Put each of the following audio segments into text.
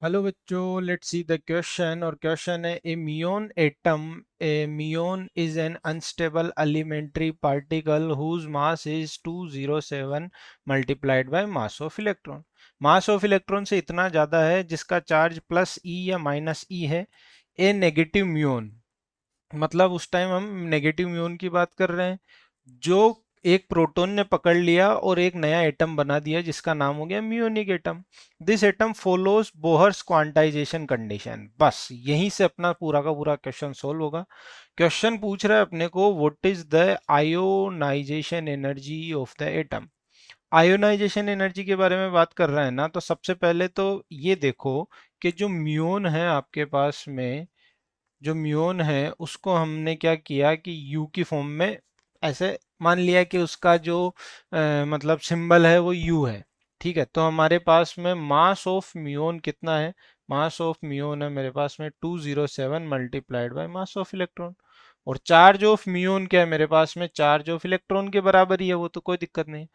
Hello बच्चों, let's see the question. और question है a muon atom. A muon is an unstable elementary particle whose mass is 207 multiplied by mass of electron. Mass of electron से इतना ज़्यादा है जिसका charge plus ई या minus ई है। ए नेगेटिव म्यून, मतलब उस टाइम हम नेगेटिव म्यून की बात कर रहे हैं, जो एक प्रोटॉन ने पकड़ लिया और एक नया एटम बना दिया जिसका नाम हो गया Munich atom. This atom follows Bohr's quantisation condition. बस यहीं से अपना पूरा का पूरा क्वेश्चन सोल्व होगा। क्वेश्चन पूछ रहा है अपने को what is the ionisation energy of the atom. Ionisation energy के बारे में बात कर रहे हैं ना, तो सबसे पहले तो ये देखो कि जो म्यून है आपके पास में, जो म्यून है उसको हमने क्या किया कि यू की फॉर्म में ऐसे मान लिया कि उसका जो मतलब सिंबल है वो यू है। ठीक है, तो हमारे पास में मास ऑफ म्यून कितना है? मास ऑफ म्यून है मेरे पास में 207 multiplied by mass of electron. और चार्ज ऑफ म्यून क्या है मेरे पास में? चार्ज ऑफ इलेक्ट्रॉन के बराबर ही है, वो तो कोई दिक्कत नहीं।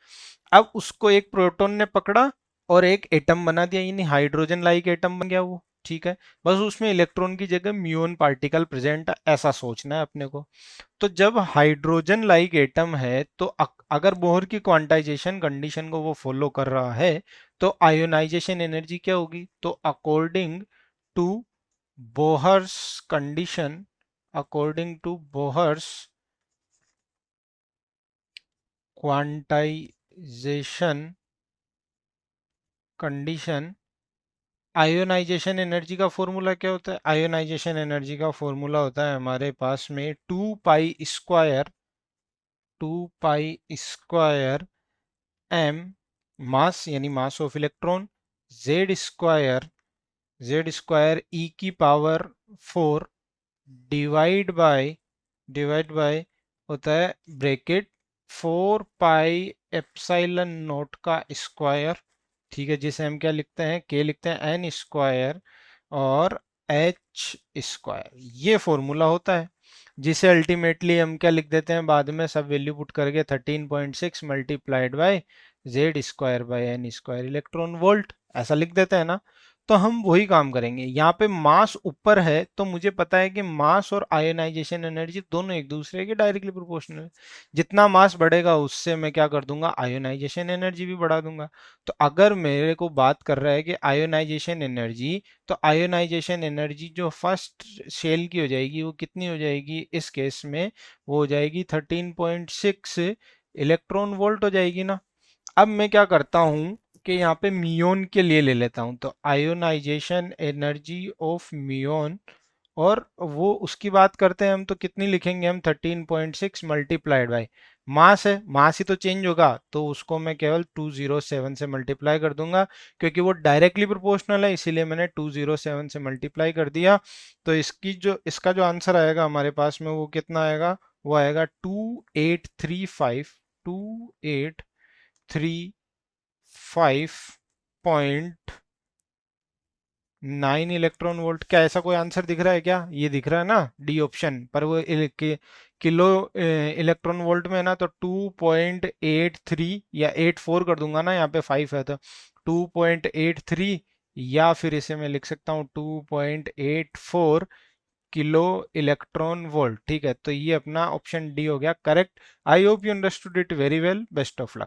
अब उसको एक प्रोटॉन ने पकड़ा और एक एटम बना दिया, यानी हाइड्रोजन लाइक एटम बन गया वो। ठीक है, बस उसमें इलेक्ट्रॉन की जगह म्यून पार्टिकल प्रेजेंट है, ऐसा सोचना है अपने को। तो जब हाइड्रोजन लाइक एटम है तो अगर बोहर की क्वांटाइजेशन कंडीशन को वो फॉलो कर रहा है तो आयोनाइजेशन एनर्जी क्या होगी? तो according to Bohr's condition, according to Bohr's quantisation condition, ionisation energy का फॉर्मूला क्या होता है? आयोनाइजेशन एनर्जी का फॉर्मूला होता है हमारे पास में 2 पाई स्क्वायर एम, मास यानी mass of electron, Z square E की पावर 4 डिवाइड बाय होता है ब्रैकेट 4 पाई एप्सिलॉन नॉट का स्क्वायर। ठीक है, जिसे हम क्या लिखते हैं? के लिखते हैं एन स्क्वायर और एच स्क्वायर। ये फॉर्मूला होता है जिसे अल्टीमेटली हम क्या लिख देते हैं बाद में सब वैल्यू पुट करके 13.6 multiplied by Z square by N square electron volt, ऐसा लिख देते हैं ना। तो हम वही काम करेंगे। यहाँ पे मास ऊपर है तो मुझे पता है कि मास और आयोनाइजेशन एनर्जी दोनों एक दूसरे के डायरेक्टली प्रोपोर्शनल है। जितना मास बढ़ेगा उससे मैं क्या कर दूंगा? आयोनाइजेशन एनर्जी भी बढ़ा दूंगा। तो अगर मेरे को बात कर रहा है कि आयोनाइजेशन एनर्जी, तो आयोनाइजेशन एनर्जी जो फर्स्ट शेल की हो जाएगी वो कितनी हो जाएगी इस केस में? वो हो जाएगी 13.6 इलेक्ट्रॉन वोल्ट हो जाएगी ना। अब मैं क्या करता हूँ कि यहाँ पे मियोन के लिए ले लेता हूँ, तो आयोनाइजेशन एनर्जी ऑफ मियोन, और वो उसकी बात करते हैं हम तो कितनी लिखेंगे हम? 13.6 मल्टीप्लाइड बाय मास है, मास ही तो चेंज होगा तो उसको मैं केवल 207 से मल्टीप्लाई कर दूंगा, क्योंकि वो डायरेक्टली प्रोपोर्शनल है इसीलिए मैंने 207 से मल्टीप्लाई कर दिया। तो इसका जो आंसर आएगा हमारे पास में वो कितना आएगा? वो आएगा 2835 इलेक्ट्रॉन वोल्ट। क्या ऐसा कोई आंसर दिख रहा है क्या? ये दिख रहा है ना डी ऑप्शन पर, वो किलो इलेक्ट्रॉन वोल्ट में है ना, तो 2.83 या 84 कर दूंगा ना, यहाँ पे 5 है तो 2.83, या फिर इसे मैं लिख सकता हूँ 2.84 किलो इलेक्ट्रॉन वोल्ट। ठीक है, तो ये अपना ऑप्शन डी हो गया correct. I hope you understood it very well. Best of luck.